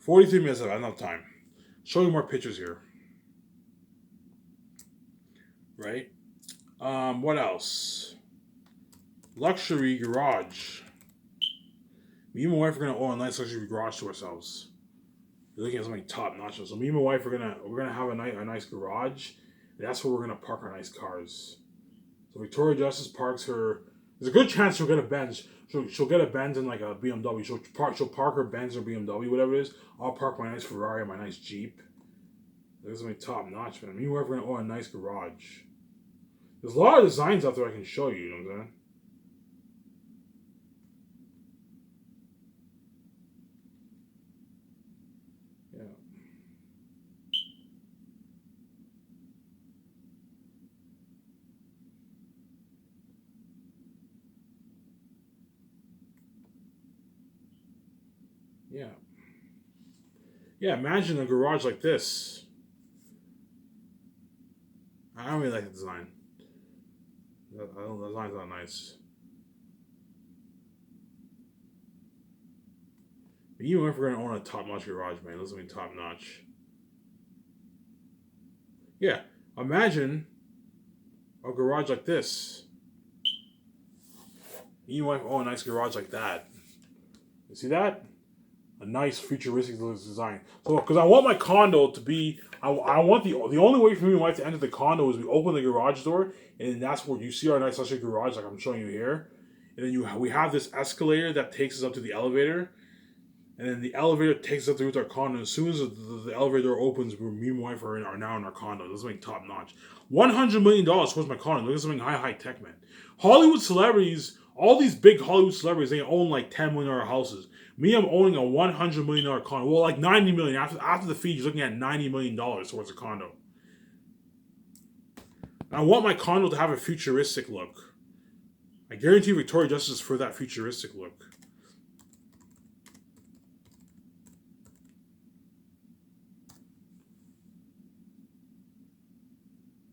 43 minutes. I have enough time. Show you more pictures here. Right. What else? Luxury garage. Me and my wife are gonna own a nice luxury garage to ourselves. We're looking at something top notch. So me and my wife are gonna have a nice garage. That's where we're gonna park our nice cars. So Victoria Justice parks her. There's a good chance she'll get a Benz. She'll get a Benz in like a BMW. She'll park her Benz or BMW, whatever it is. I'll park my nice Ferrari or my nice Jeep. This is something top notch, man. Me and my wife are gonna own a nice garage. There's a lot of designs out there I can show you. You know what I'm saying? Yeah. Yeah, imagine a garage like this. I don't really like the design. The design's not nice. But even if we're gonna own a top notch garage, man, this is gonna be top notch. Yeah, imagine a garage like this. You might own a nice garage like that. You see that? A nice futuristic design. So, because I want my condo to be, I want the only way for me and my wife to enter the condo is we open the garage door, and then that's where you see our nice luxury garage, like I'm showing you here. And then we have this escalator that takes us up to the elevator, and then the elevator takes us up to our condo. And as soon as the elevator door opens, me and my wife are now in our condo. This is something top notch. $100 million towards my condo. Look at something high tech, man. Hollywood celebrities, all these big Hollywood celebrities, they own like $10 million houses. Me, I'm owning a $100 million condo. Well, like $90 million after the fee. You're looking at $90 million towards a condo. And I want my condo to have a futuristic look. I guarantee Victoria Justice is for that futuristic look.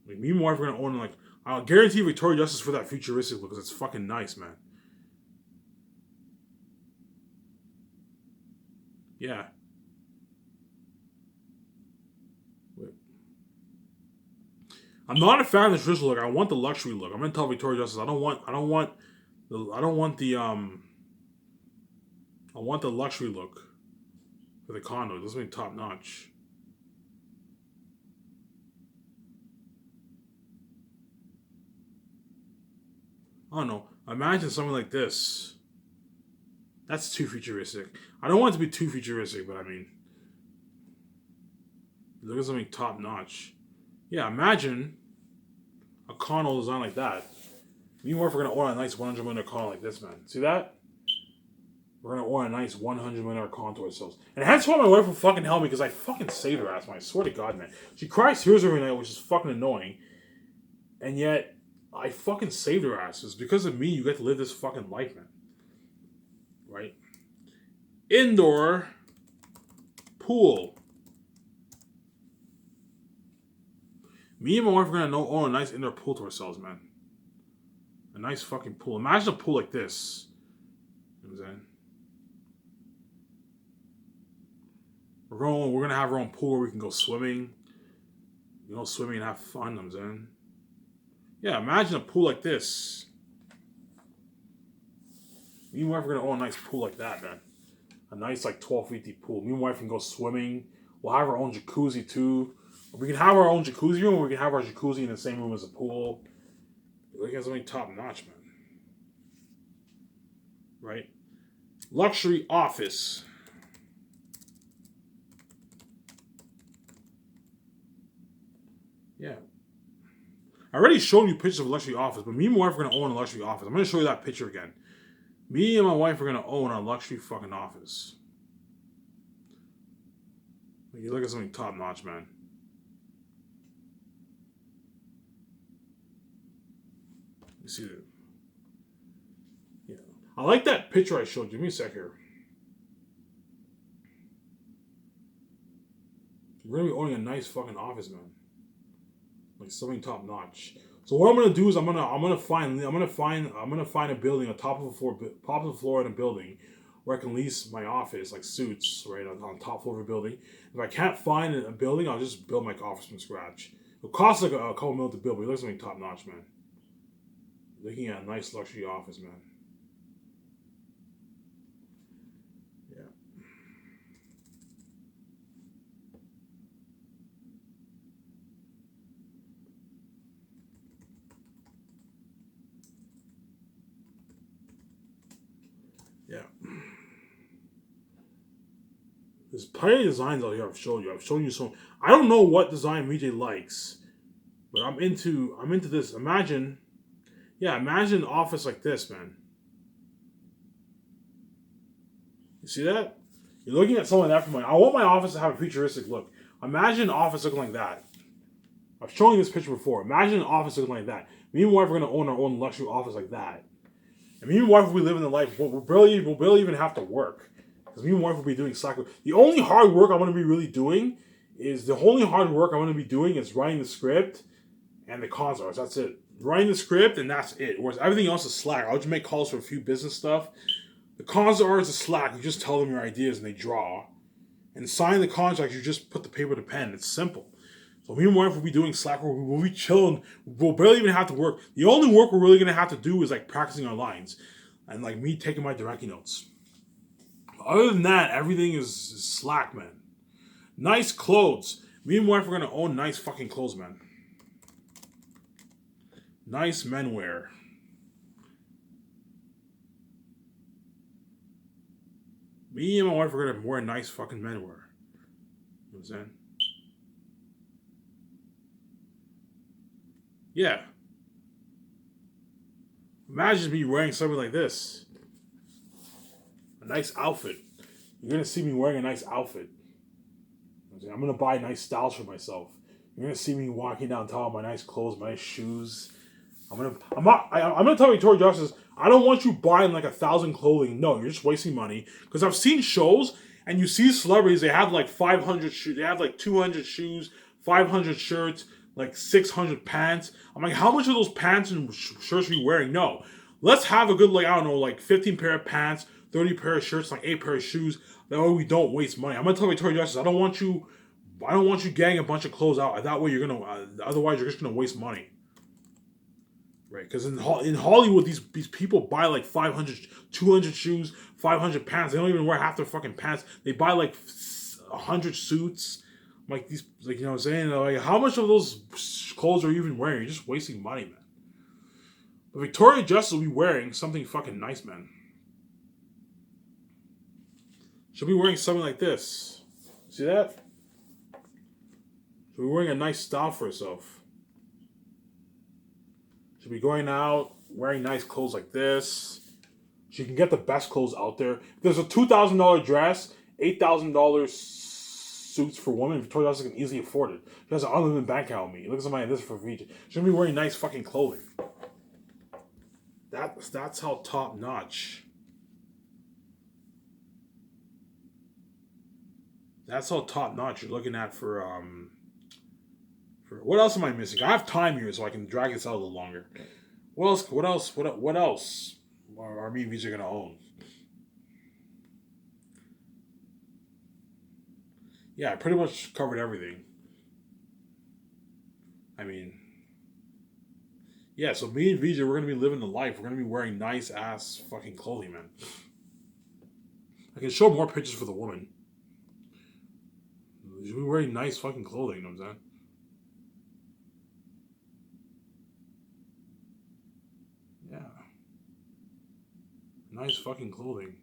Like me and my wife are gonna own like I'll guarantee Victoria Justice for that futuristic look because it's fucking nice, man. Yeah. Wait. I'm not a fan of the traditional look. I want the luxury look. I'm gonna tell Victoria Justice I want the luxury look for the condo. This is gonna be top notch. I don't know. Imagine something like this. That's too futuristic. I don't want it to be too futuristic, but I mean, look at something top notch. Yeah, imagine a condo design like that. Me and wife are gonna own a nice $100 million condo like this, man. See that? We're gonna own a nice $100 million condo to ourselves. And hence why my wife will fucking help me because I fucking saved her ass, man. I swear to God, man. She cries tears every night, which is fucking annoying. And yet, I fucking saved her ass. It's because of me you get to live this fucking life, man. Right? Indoor pool. Me and my wife are gonna own a nice indoor pool to ourselves, man. A nice fucking pool. Imagine a pool like this. You know what I'm saying? We're gonna have our own pool where we can go swimming. You know, swimming and have fun, you know what I'm saying? Yeah, imagine a pool like this. Me and my wife are gonna own a nice pool like that, man. A nice like 12 feet deep pool. Me and my wife can go swimming. We'll have our own jacuzzi too. We can have our own jacuzzi room, or we can have our jacuzzi in the same room as the pool. Look at something top notch, man. Right? Luxury office. Yeah. I already showed you pictures of a luxury office, but me and my wife are gonna own a luxury office. I'm gonna show you that picture again. Me and my wife are gonna own a luxury fucking office. You look at something top notch, man. You see it? Yeah. I like that picture I showed you. Give me a sec here. We're gonna be owning a nice fucking office, man. Like something top notch. So what I'm gonna do is I'm gonna find a building, top of the floor in a building, where I can lease my office, like suits, right, on top floor of a building. If I can't find a building, I'll just build my office from scratch. It'll cost like a couple mil to build, but it looks like top notch, man. Looking at a nice luxury office, man. Yeah. Yeah. There's plenty of designs out here I've showed you. I've shown you some. I don't know what design VJ likes, but I'm into this. Imagine an office like this, man. You see that? You're looking at something like that from I want my office to have a futuristic look. Imagine an office looking like that. I've shown you this picture before. Imagine an office looking like that. Me and my wife are gonna own our own luxury office like that. And me and my wife, we live in the life. We'll barely even have to work. Because me and my wife will be doing slack work. The only hard work I'm gonna be really doing is writing the script and the cons arts. That's it. Writing the script and that's it. Whereas everything else is slack. I'll just make calls for a few business stuff. The cons arts is slack. You just tell them your ideas and they draw. And sign the contracts, you just put the paper to pen. It's simple. So me and my wife will be doing slack work. We'll be chilling. We'll barely even have to work. The only work we're really gonna have to do is like practicing our lines, and like me taking my directing notes. Other than that, everything is slack, man. Nice clothes. Me and my wife are gonna own nice fucking clothes, man. Nice men wear. Me and my wife are gonna wear nice fucking men wear. You know what I'm saying? Yeah. Imagine me wearing something like this. A nice outfit. You're going to see me wearing a nice outfit. I'm going to buy nice styles for myself. You're going to see me walking downtown with my nice clothes, my nice shoes. I'm going to tell Victoria Justice, I don't want you buying like 1,000 clothing. No, you're just wasting money. Because I've seen shows and you see celebrities, they have like 500 shoes. They have like 200 shoes, 500 shirts, like 600 pants. I'm like, how much of those pants and shirts are you wearing? No. Let's have a good, like, I don't know, like 15 pair of pants, 30 pair of shirts, like 8 pair of shoes. That way we don't waste money. I'm going to tell Victoria Justice, I don't want you getting a bunch of clothes out. That way you're going to, otherwise you're just going to waste money. Right? Because in Hollywood, these people buy like 500, 200 shoes, 500 pants. They don't even wear half their fucking pants. They buy like 100 suits. Like these, like, you know what I'm saying? Like, how much of those clothes are you even wearing? You're just wasting money, man. But Victoria Justice will be wearing something fucking nice, man. She'll be wearing something like this. See that? She'll be wearing a nice style for herself. She'll be going out, wearing nice clothes like this. She can get the best clothes out there. If there's a $2,000 dress, $8,000 suits for women, Victoria Justice can easily afford it. She has an unlimited bank account with me. Look at somebody like this for VJ. She'll be wearing nice fucking clothing. That's how top notch. That's how top notch you're looking at for what else am I missing? I have time here, so I can drag this out a little longer. What else are me and VJ gonna own? Yeah, I pretty much covered everything. I mean, yeah, so me and VJ, we're going to be living the life. We're going to be wearing nice ass fucking clothing, man. I can show more pictures for the woman. She'll be wearing nice fucking clothing, you know what I'm saying? Yeah. Nice fucking clothing.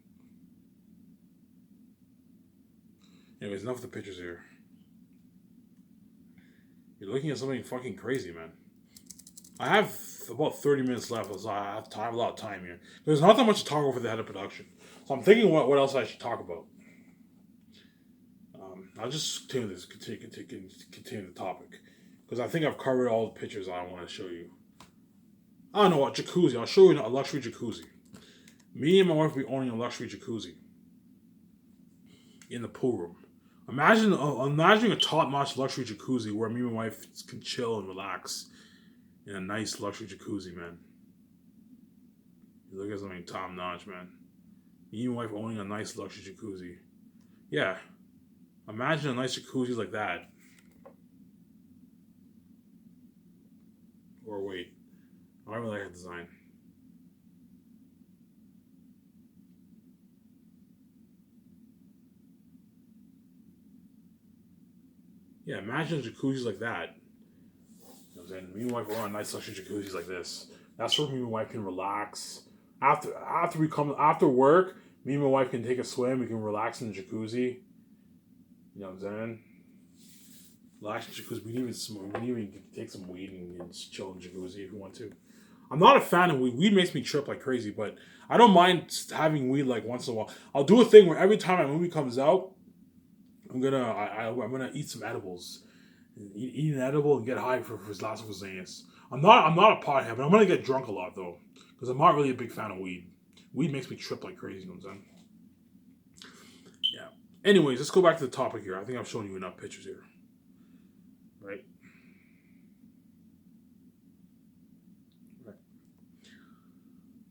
Anyways, enough of the pictures here. You're looking at something fucking crazy, man. I have about 30 minutes left, so I have a lot of time here. There's not that much to talk about for the head of production. So I'm thinking what else I should talk about. I'll just continue the topic. Because I think I've covered all the pictures I want to show you. I don't know what, jacuzzi. I'll show you a luxury jacuzzi. Me and my wife will be owning a luxury jacuzzi. In the pool room. Imagine a top-notch luxury jacuzzi where me and my wife can chill and relax in a nice luxury jacuzzi, man. You look at something top-notch, man. You and your wife owning a nice luxury jacuzzi. Yeah. Imagine a nice jacuzzi like that. Or wait. I really like that design. Yeah, imagine jacuzzis like that. You know what I'm saying? Me and my wife own a nice luxury jacuzzis like this. That's where me and my wife can relax. After work, me and my wife can take a swim. We can relax in the jacuzzi. You know what I'm saying? Relax in the jacuzzi. We can even take some weed and just chill in the jacuzzi if we want to. I'm not a fan of weed. Weed makes me trip like crazy, but I don't mind having weed like once in a while. I'll do a thing where every time a movie comes out, I'm gonna eat some edibles, eat an edible and get high for his last Miscellaneous. I'm not a pothead, but I'm gonna get drunk a lot though, because I'm not really a big fan of weed. Weed makes me trip like crazy. You know what I'm saying? Yeah. Anyways, let's go back to the topic here. I think I've shown you enough pictures here, right? Right.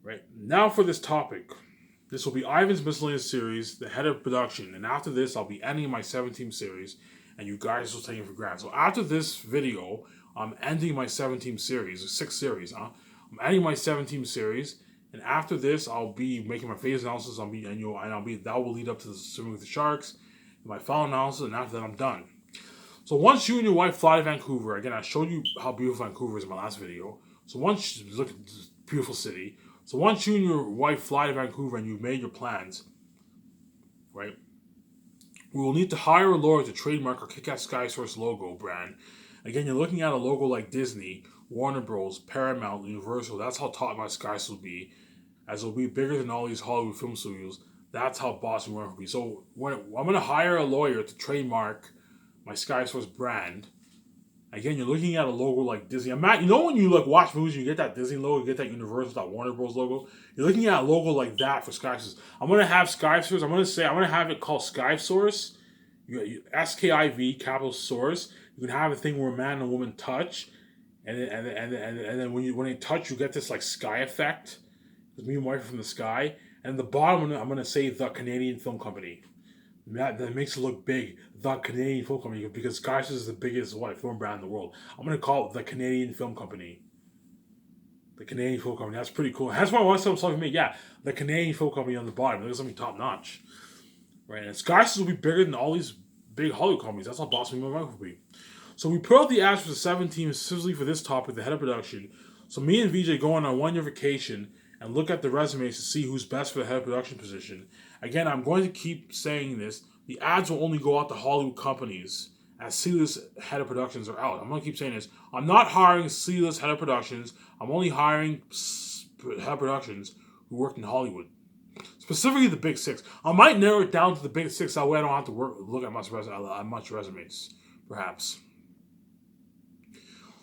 Right. Now for this topic. This will be Ivan's Miscellaneous series, the head of production, and after this, I'll be ending my 7-team series, and you guys will take it for granted. So after this video, I'm ending my 7-team series, 6 series, huh? I'm ending my 7-team series, and after this, I'll be making my phase analysis. That will lead up to the swimming with the sharks, my final analysis, and after that, I'm done. So once you and your wife fly to Vancouver, again, I showed you how beautiful Vancouver is in my last video. So once you look at this beautiful city. So once you and your wife fly to Vancouver and you've made your plans, right? We will need to hire a lawyer to trademark our Kick-Ass SkySource logo brand. Again, you're looking at a logo like Disney, Warner Bros., Paramount, Universal. That's how top my SkySource will be, as it'll be bigger than all these Hollywood film studios. That's how boss we want to be. So I'm going to hire a lawyer to trademark my SkySource brand. Again, you're looking at a logo like Disney. You know when you like watch movies, you get that Disney logo, you get that Universal, that Warner Bros. Logo. You're looking at a logo like that for SkySource. I'm gonna have SkySource. I'm gonna have it called SkySource. SKIV capital Source. You can have a thing where a man and a woman touch, and then when they touch, you get this like sky effect. Because me and my wife are from the sky. And at the bottom, I'm gonna say the Canadian Film Company. That makes it look big. The Canadian Film Company, because Sky's is the biggest film brand in the world. I'm gonna call it the Canadian Film Company. The Canadian Film Company. That's pretty cool. That's why I want something to me. Yeah, the Canadian Film Company on the bottom. There's something top notch, right? And Sky's will be bigger than all these big Hollywood companies. That's how boss me my wife will be. So we put out the ads for the 7 teams specifically for this topic, the head of production. So me and VJ go on a 1-year vacation and look at the resumes to see who's best for the head of production position. Again, I'm going to keep saying this. The ads will only go out to Hollywood companies as C-list head of productions are out. I'm going to keep saying this. I'm not hiring C-list head of productions. I'm only hiring head of productions who worked in Hollywood. Specifically the big 6. I might narrow it down to the big 6. That way I don't have to look at much resumes, perhaps.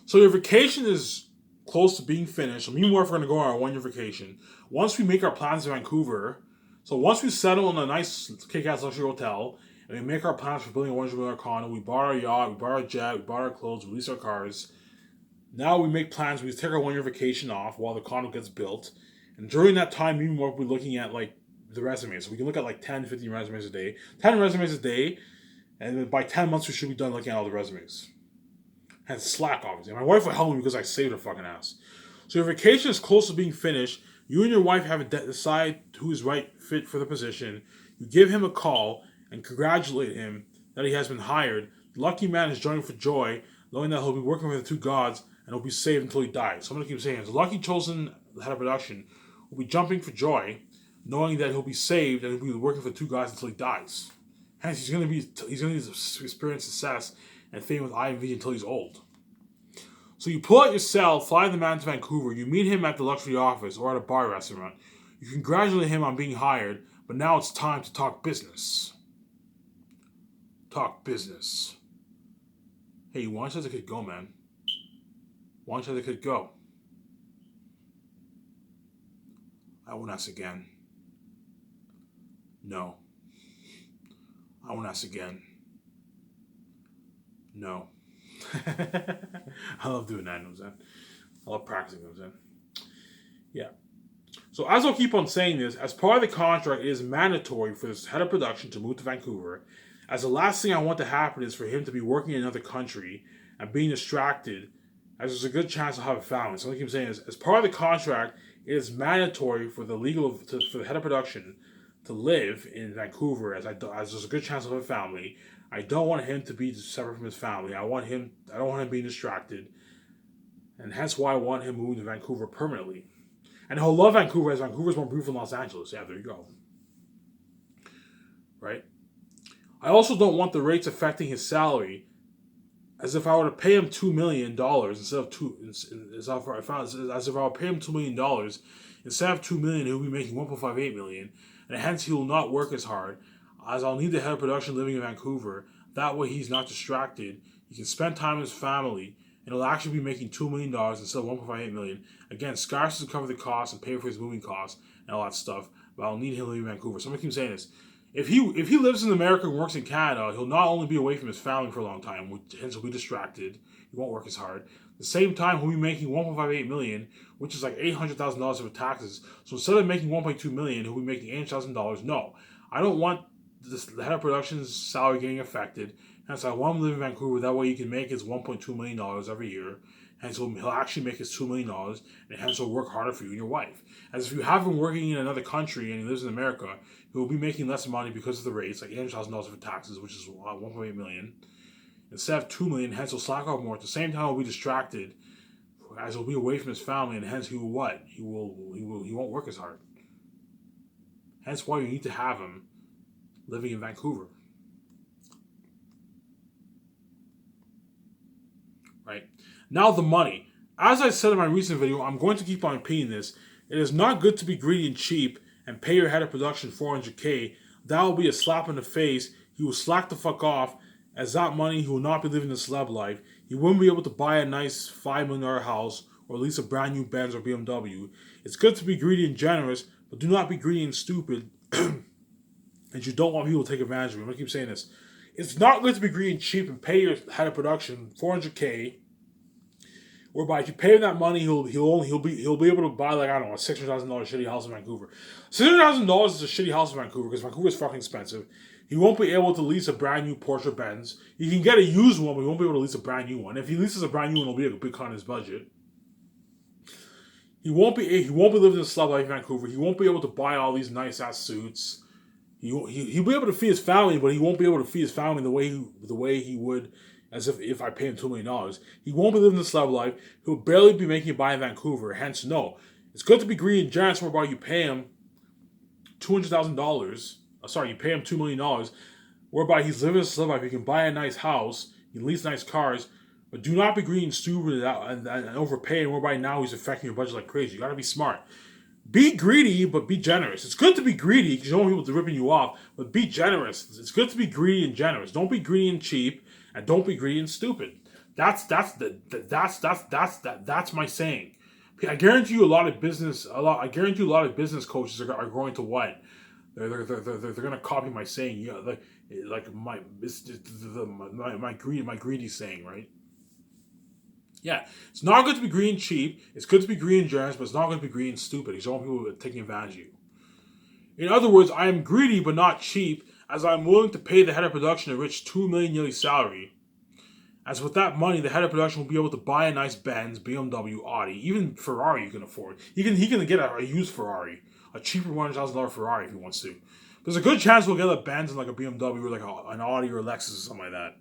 So your vacation is close to being finished. So me and my wife are going to go on our 1-year vacation. Once we make our plans in Vancouver, so once we settle in a nice kick-ass luxury hotel, and we make our plans for building a $100 million condo, we bought our yacht, we bought our jet, we bought our clothes, we lease our cars. Now we make plans. We take our 1-year vacation off while the condo gets built. And during that time, me and my wife will be looking at like the resumes. So we can look at like 10, 15 resumes a day. 10 resumes a day. And by 10 months, we should be done looking at all the resumes. And slack, obviously. My wife will help me because I saved her fucking ass. So your vacation is close to being finished. You and your wife have to decide who is right fit for the position. You give him a call and congratulate him that he has been hired. The lucky man is joining for joy, knowing that he'll be working with the 2 gods and he'll be saved until he dies. So I'm going to keep saying it. The lucky chosen head of production will be jumping for joy, knowing that he'll be saved and he'll be working for the 2 gods until he dies. Hence, he's going to experience success and fame with IMV until he's old. So you pull out your cell, fly the man to Vancouver, you meet him at the luxury office or at a bar restaurant. You congratulate him on being hired, but now it's time to talk business. Talk business. Hey, why don't you let the kid go, man? Why don't you let the kid go? I won't ask again. No. I won't ask again. No. I love doing that, you know what I'm saying? I love practicing, you know what I'm saying? Yeah. So as I'll keep on saying this, as part of the contract, it is mandatory for this head of production to move to Vancouver, as the last thing I want to happen is for him to be working in another country and being distracted, as there's a good chance I'll have a family. So I keep saying is, as part of the contract, it is mandatory for the for the head of production to live in Vancouver, as there's a good chance I'll have a family. I don't want him to be separate from his family. I don't want him being distracted, and hence why I want him moving to Vancouver permanently. And he'll love Vancouver, as Vancouver's more beautiful than Los Angeles. Yeah, there you go. Right? I also don't want the rates affecting his salary, as if I were to pay him $2 million instead of as if I were to pay him $2 million instead of $2 million, he'll be making $1.58 million, and hence he will not work as hard, as I'll need the head of production living in Vancouver. That way he's not distracted. He can spend time with his family, and he'll actually be making $2 million instead of $1.58 million. Again, scarce to cover the costs and pay for his moving costs and all that stuff, but I'll need him living in Vancouver. So I'm going to keep saying this. If he lives in America and works in Canada, he'll not only be away from his family for a long time, hence he'll be distracted. He won't work as hard. At the same time, he'll be making $1.58 million, which is like $800,000 for taxes. So instead of making $1.2 million, he'll be making $800,000. No, I don't want the head of production's salary getting affected. Hence, I want him to live in Vancouver. That way, he can make his $1.2 million every year. Hence, he'll actually make his $2 million, and hence he'll work harder for you and your wife. As if you have him working in another country and he lives in America, he will be making less money because of the rates, like $800,000 for taxes, which is $1.8 million, instead of $2 million. Hence, he'll slack off more. At the same time, he'll be distracted, as he'll be away from his family, and hence he will what? He won't work as hard. Hence, why you need to have him living in Vancouver. Right? Now the money. As I said in my recent video, I'm going to keep on repeating this. It is not good to be greedy and cheap and pay your head of production $400K. That will be a slap in the face. He will slack the fuck off, as that money he will not be living the celeb life. He wouldn't be able to buy a nice $5 million house or at least a brand new Benz or BMW. It's good to be greedy and generous, but do not be greedy and stupid. And you don't want people to take advantage of you. I'm going to keep saying this. It's not good to be greedy and cheap and pay your head of production $400K, whereby if you pay him that money, he'll be able to buy, like, I don't know, a $600,000 shitty house in Vancouver. $600,000 is a shitty house in Vancouver because Vancouver is fucking expensive. He won't be able to lease a brand new Porsche or Benz. He can get a used one, but he won't be able to lease a brand new one. If he leases a brand new one, it'll be a big cut on his budget. He won't be living a celeb life in Vancouver. He won't be able to buy all these nice ass suits. He'll be able to feed his family, but he won't be able to feed his family the way he would as if I pay him $2 million. He won't be living the celeb life. He'll barely be making it by in Vancouver. Hence, no. It's good to be greedy and generous, whereby you pay him $200,000. Sorry, you pay him $2 million, whereby he's living a celeb life. He can buy a nice house, he can lease nice cars, but do not be greedy and stupid and overpaying, whereby now he's affecting your budget like crazy. You got to be smart. Be greedy, but be generous. It's good to be greedy because you don't want people to ripping you off, but be generous. It's good to be greedy and generous. Don't be greedy and cheap, and don't be greedy and stupid. That's my saying. I guarantee you a lot of business coaches are going to what? They're going to copy my saying. Yeah, my greedy saying, right? Yeah, it's not good to be greedy and cheap. It's good to be greedy and generous, but it's not good to be greedy and stupid. Because you don't want people taking advantage of you. In other words, I am greedy but not cheap, as I am willing to pay the head of production a rich $2 million yearly salary. As with that money, the head of production will be able to buy a nice Benz, BMW, Audi, even Ferrari you can afford. He can get a used Ferrari, a cheaper $100,000 Ferrari if he wants to. There's a good chance we'll get a Benz and like a BMW or like an Audi or a Lexus or something like that.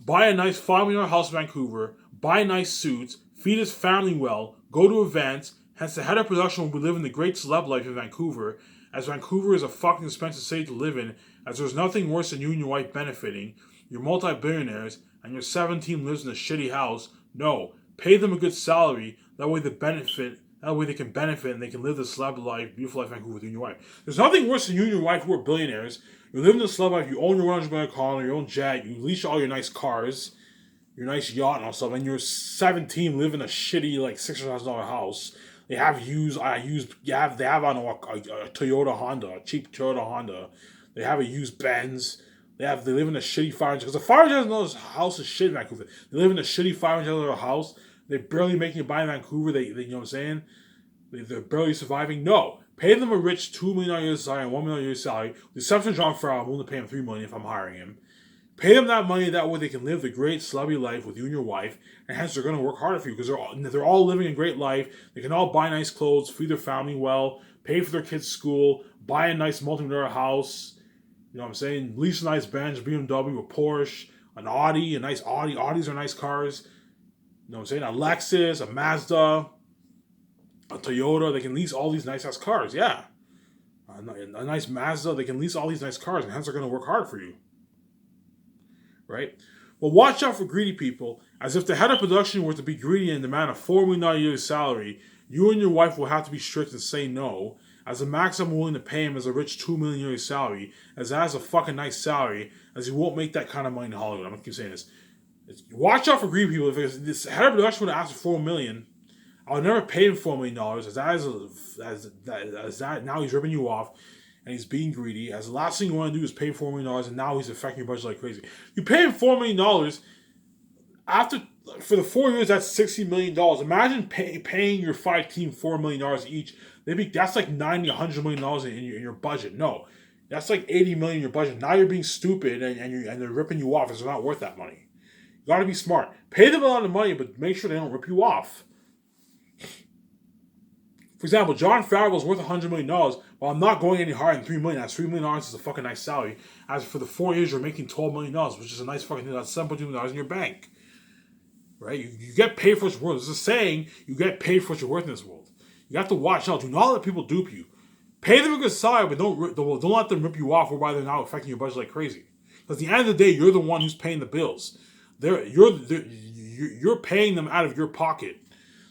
Buy a nice $5 million house in Vancouver, buy nice suits, feed his family well, go to events. Hence, the head of production will be living the great celeb life in Vancouver, as Vancouver is a fucking expensive city to live in, as there's nothing worse than you and your wife benefiting. You're multi-billionaires, and your 17 lives in a shitty house. No, pay them a good salary. That way they can benefit and they can live the celeb life, beautiful life in Vancouver with you and your wife. There's nothing worse than you and your wife who are billionaires. You live in the celeb life, you own your $100 million car, your own jet, you lease all your nice cars, your nice yacht and all stuff, and you're 17 live in a shitty like $600,000 house. They have I don't know, a Toyota Honda, a cheap Toyota Honda. They have a used Benz. They live in a shitty $500,000 because the $500,000 house is shit in Vancouver. They live in a shitty $500,000 house. They're barely making it by in Vancouver. They you know what I'm saying? They're barely surviving. No, pay them a rich $2 million a year salary and $1 million a year salary. With the exception of John Farrell, I'm willing to pay him $3 million if I'm hiring him. Pay them that money. That way they can live the great celebrity life with you and your wife, and hence they're going to work harder for you because they're all living a great life. They can all buy nice clothes, feed their family well, pay for their kids' school, buy a nice multi-million house. You know what I'm saying? Lease a nice Benz, BMW, a Porsche, an Audi, a nice Audi. Audis are nice cars. You know what I'm saying? A Lexus, a Mazda, a Toyota. They can lease all these nice ass cars. Yeah. A nice Mazda. They can lease all these nice cars, and hence they're going to work hard for you. Right? Well, watch out for greedy people. As if the head of production were to be greedy and demand a $4 million a year salary, you and your wife will have to be strict and say no. As the max I'm willing to pay him is a rich $2 million a year salary, as that is a fucking nice salary, as he won't make that kind of money in Hollywood. I'm going to keep saying this. Watch out for greedy people. If this head of production would ask for $4 million, I would never pay him $4 million, as that now he's ripping you off and he's being greedy. As the last thing you want to do is pay $4 million, and now he's affecting your budget like crazy. You pay him $4 million after for the 4 years. That's $60 million. Imagine paying your 5 team $4 million each. That's like $90-100 million in your budget. No, that's like $80 million in your budget. Now you're being stupid and they're ripping you off. It's not worth that money. You got to be smart. Pay them a lot of money, but make sure they don't rip you off. For example, John Favreau is worth $100 million. Well, I'm not going any higher than $3 million. That's $3 million is a fucking nice salary. As for the 4 years, you're making $12 million, which is a nice fucking thing. That's $7.2 million in your bank. Right? You get paid for what you're worth. There's a saying, you get paid for what you're worth in this world. You have to watch out. Do not let people dupe you. Pay them a good salary, but don't let them rip you off whereby they're now affecting your budget like crazy. Because at the end of the day, you're the one who's paying the bills. You're paying them out of your pocket.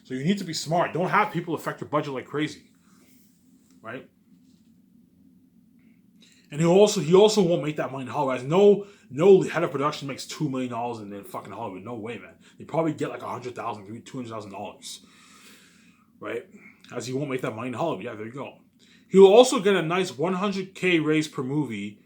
So you need to be smart. Don't have people affect your budget like crazy. Right? And he also won't make that money in Hollywood. No head of production makes $2 million in fucking Hollywood. No way, man. They probably get like $100,000, $200,000. Right? As he won't make that money in Hollywood. Yeah, there you go. He will also get a nice $100K raise per movie,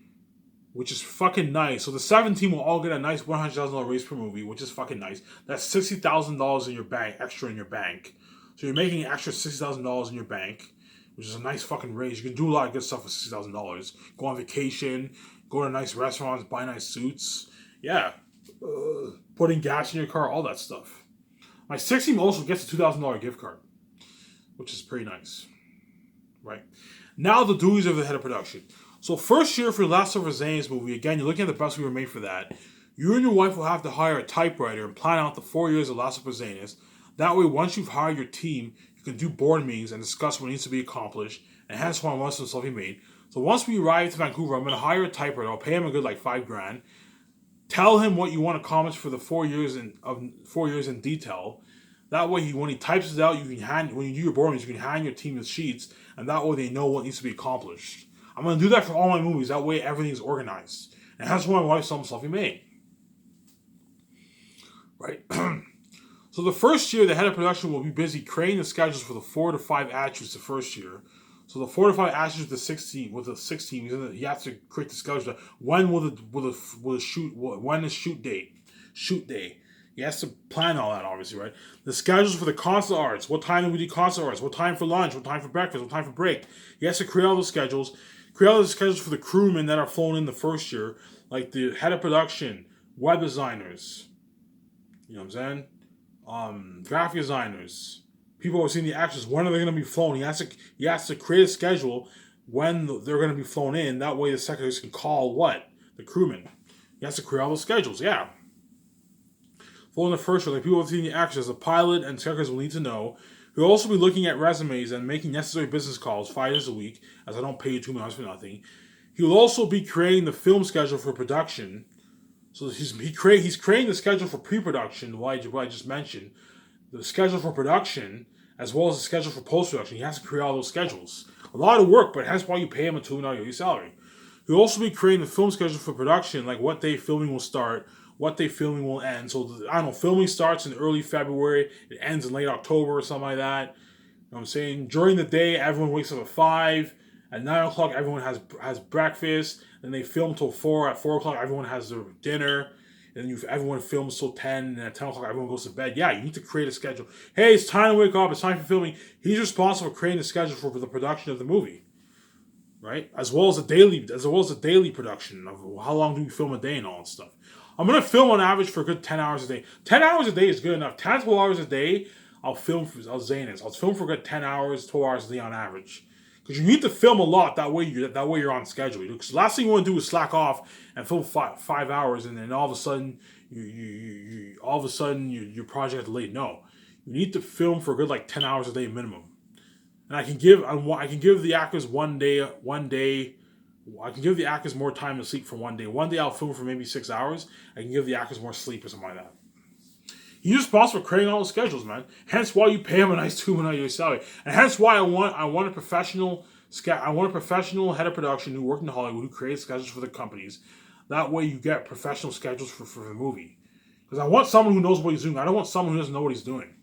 which is fucking nice. So the 7 team will all get a nice $100,000 raise per movie, which is fucking nice. That's $60,000 in your bank, extra in your bank. So you're making an extra $60,000 in your bank, which is a nice fucking raise. You can do a lot of good stuff with $60,000. Go on vacation, go to nice restaurants, buy nice suits. Yeah. Putting gas in your car, all that stuff. My 6 team also gets a $2,000 gift card, which is pretty nice. Right. Now the duties of the head of production. So first year for the Last of Us Zane's movie, again, you're looking at the best we were made for that. You and your wife will have to hire a typewriter and plan out the 4 years of Last of Us Zane's. That way, once you've hired your team, you can do board meetings and discuss what needs to be accomplished, and hence why most of the stuff he made. So once we arrive to Vancouver, I'm going to hire a typewriter. I'll pay him a good like $5,000. Tell him what you want to accomplish for the 4 years in detail. That way, when he types it out, when you do your board meetings, you can hand your team the sheets, and that way they know what needs to be accomplished. I'm going to do that for all my movies. That way everything's organized. And that's why my wife saw stuff he made. Right? So the first year, the head of production will be busy creating the schedules for the 4 to 5 actors the first year. So the 4 to 5 actors with the 16, he has to create the schedule. When when is shoot day. He has to plan all that, obviously, right? The schedules for the concert arts. What time do we do concert arts? What time for lunch? What time for breakfast? What time for break? He has to create all those schedules. Create all the schedules for the crewmen that are flown in the first year, like the head of production, web designers, you know what I'm saying? Graphic designers, people who are seeing the actors. When are they going to be flown? He has to create a schedule when they're going to be flown in. That way the secretaries can call the crewmen. He has to create all those schedules. Yeah. Flown in the first year, like people who are seeing the actors, the pilot and secretaries will need to know. He'll also be looking at resumes and making necessary business calls 5 days a week, as I don't pay you $2 million for nothing. He'll also be creating the film schedule for production. So he's creating the schedule for pre-production, what I just mentioned, the schedule for production, as well as the schedule for post-production. He has to create all those schedules. A lot of work, but that's why you pay him a $2 million salary. He'll also be creating the film schedule for production, like what day filming will start, what day filming will end. So, I don't know, filming starts in early February, it ends in late October or something like that. You know what I'm saying? During the day, everyone wakes up at 5. At 9 o'clock, everyone has breakfast. Then they film till 4. At 4 o'clock, everyone has their dinner. and everyone films till 10, and at 10 o'clock everyone goes to bed. Yeah, you need to create a schedule. Hey, it's time to wake up. It's time for filming. He's responsible for creating a schedule for the production of the movie, right? As well as the daily production of how long do we film a day and all that stuff. I'm gonna film on average for a good 10 hours a day. 10 hours a day is good enough. 10 to 12 hours a day, I'll film for I'll film for a good 10 hours, 12 hours a day on average. Because you need to film a lot, that way you're on schedule. Because the last thing you want to do is slack off and film 5 hours, and then all of a sudden your project is delayed. No, you need to film for a good like 10 hours a day minimum. And I can give the actors I can give the actors more time to sleep for one day. One day I'll film for maybe 6 hours. I can give the actors more sleep or something like that. He's responsible for creating all the schedules, man. Hence why you pay him a nice $2 million salary, and hence why I want a professional head of production who worked in Hollywood who creates schedules for the companies. That way you get professional schedules for the movie. Because I want someone who knows what he's doing. I don't want someone who doesn't know what he's doing,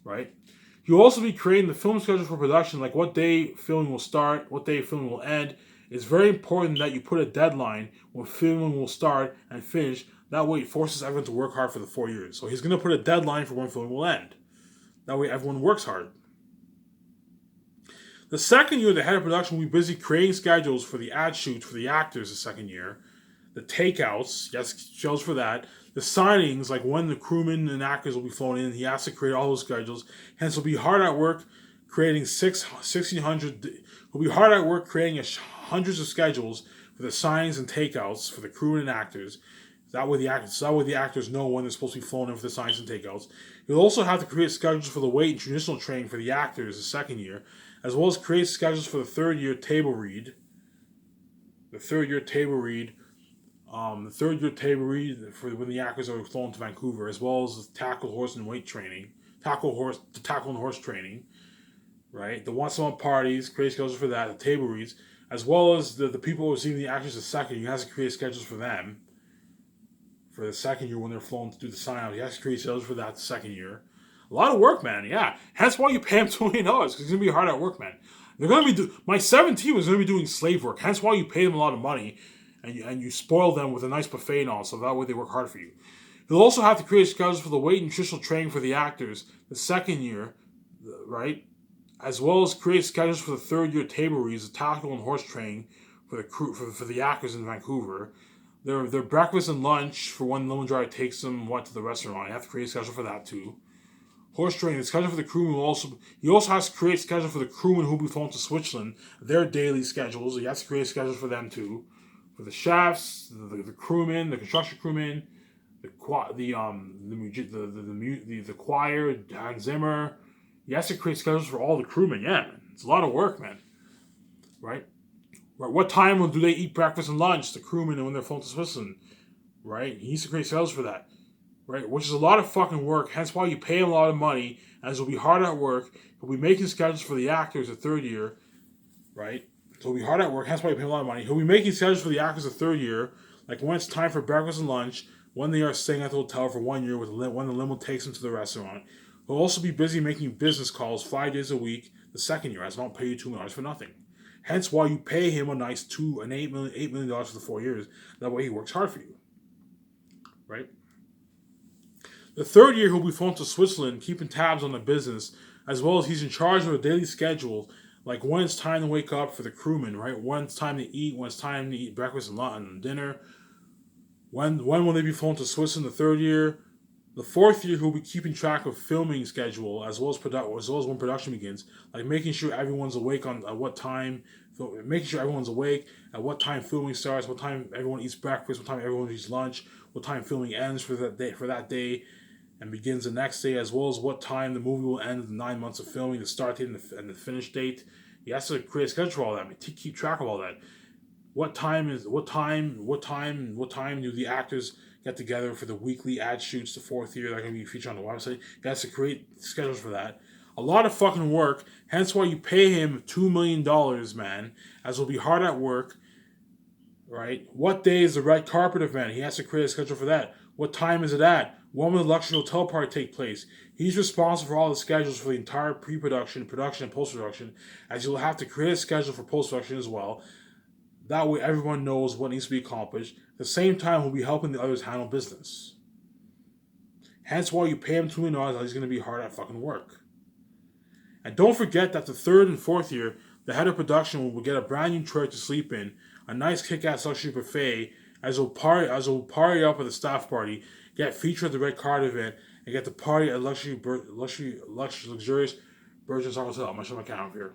right? He'll also be creating the film schedule for production, like what day filming will start, what day filming will end. It's very important that you put a deadline when filming will start and finish. That way it forces everyone to work hard for the 4 years. So he's going to put a deadline for when filming will end. That way everyone works hard. The second year, the head of production will be busy creating schedules for the ad shoots for the actors the second year. The takeouts, yes, schedules for that. The signings, like when the crewmen and actors will be flown in, he has to create all those schedules. Hence, he'll be hard at work creating 1,600. He'll be hard at work creating hundreds of schedules for the signings and takeouts for the crewmen and actors. That way the actors know when they're supposed to be flown in for the signings and takeouts. He'll also have to create schedules for the weight and traditional training for the actors the second year, as well as create schedules for the third year table read. The third year table read for when the actors are flown to Vancouver, as well as the tackle, horse, and weight training, tackle and horse training, right? The once-a-month parties, create schedules for that, the table reads, as well as the people receiving the actors the second year. You have to create schedules for them for the second year when they're flown to do the sign-out. You have to create schedules for that the second year. A lot of work, man. Yeah, hence why you pay him $2 million, because he's gonna be hard at work, man. They're gonna be my 17 was gonna be doing slave work. Hence why you pay them a lot of money. And you spoil them with a nice buffet and all, so that way they work hard for you. You'll also have to create schedules for the weight and nutritional training for the actors the second year, right? As well as create schedules for the third year table reads, the tackle and horse training for the crew for the actors in Vancouver. Their breakfast and lunch for when the limo driver takes them to the restaurant. You have to create a schedule for that too. Horse training, the schedule for the crewmen he also has to create a schedule for the crewmen who will be flown to Switzerland, their daily schedules. You have to create schedules for them too. For the chefs, the crewmen, the construction crewmen, the choir, Hans Zimmer. He has to create schedules for all the crewmen. Yeah, man. It's a lot of work, man. Right? What time do they eat breakfast and lunch, the crewmen, when they're flown to Switzerland? Right? He needs to create schedules for that. Right? Which is a lot of fucking work. Hence why you pay him a lot of money, as he'll be hard at work. He'll be making schedules for the actors the third year. Right? So he'll be hard at work, hence why you pay him a lot of money. He'll be making schedules for the actors the third year, like when it's time for breakfast and lunch, when they are staying at the hotel for 1 year, when the limo takes them to the restaurant. He'll also be busy making business calls 5 days a week the second year, as I don't pay you $2 million for nothing. Hence why you pay him a nice $8 million for the 4 years. That way he works hard for you. Right? The third year he'll be flown to Switzerland, keeping tabs on the business, as well as he's in charge of a daily schedule. Like when it's time to wake up for the crewmen, right? When it's time to eat, when it's time to eat breakfast and lunch and dinner. When will they be flown to Switzerland the third year? The fourth year, he'll be keeping track of filming schedule as well as when production begins, like making sure everyone's awake at what time, making sure everyone's awake at what time filming starts, what time everyone eats breakfast, what time everyone eats lunch, what time filming ends for that day, and begins the next day, as well as what time the movie will end. The 9 months of filming, the start date and the finish date. He has to create a schedule for all that. I mean, keep track of all that. What time do the actors get together for the weekly ad shoots the fourth year that are going to be featured on the website? He has to create schedules for that. A lot of fucking work. Hence why you pay him $2 million, man, as will be hard at work. Right? What day is the red carpet event? He has to create a schedule for that. What time is it at? When will the luxury hotel party take place? He's responsible for all the schedules for the entire pre-production, production, and post-production, as you'll have to create a schedule for post-production as well. That way everyone knows what needs to be accomplished. the same time, he'll be helping the others handle business. Hence why you pay him $2 million, he's going to be hard at fucking work. And don't forget that the third and fourth year, the head of production will get a brand new trailer to sleep in, a nice kick-ass luxury buffet, as we'll party up at the staff party, get featured at the red card event, and get the party at luxurious Burgess Hotel. I'm gonna show my account here.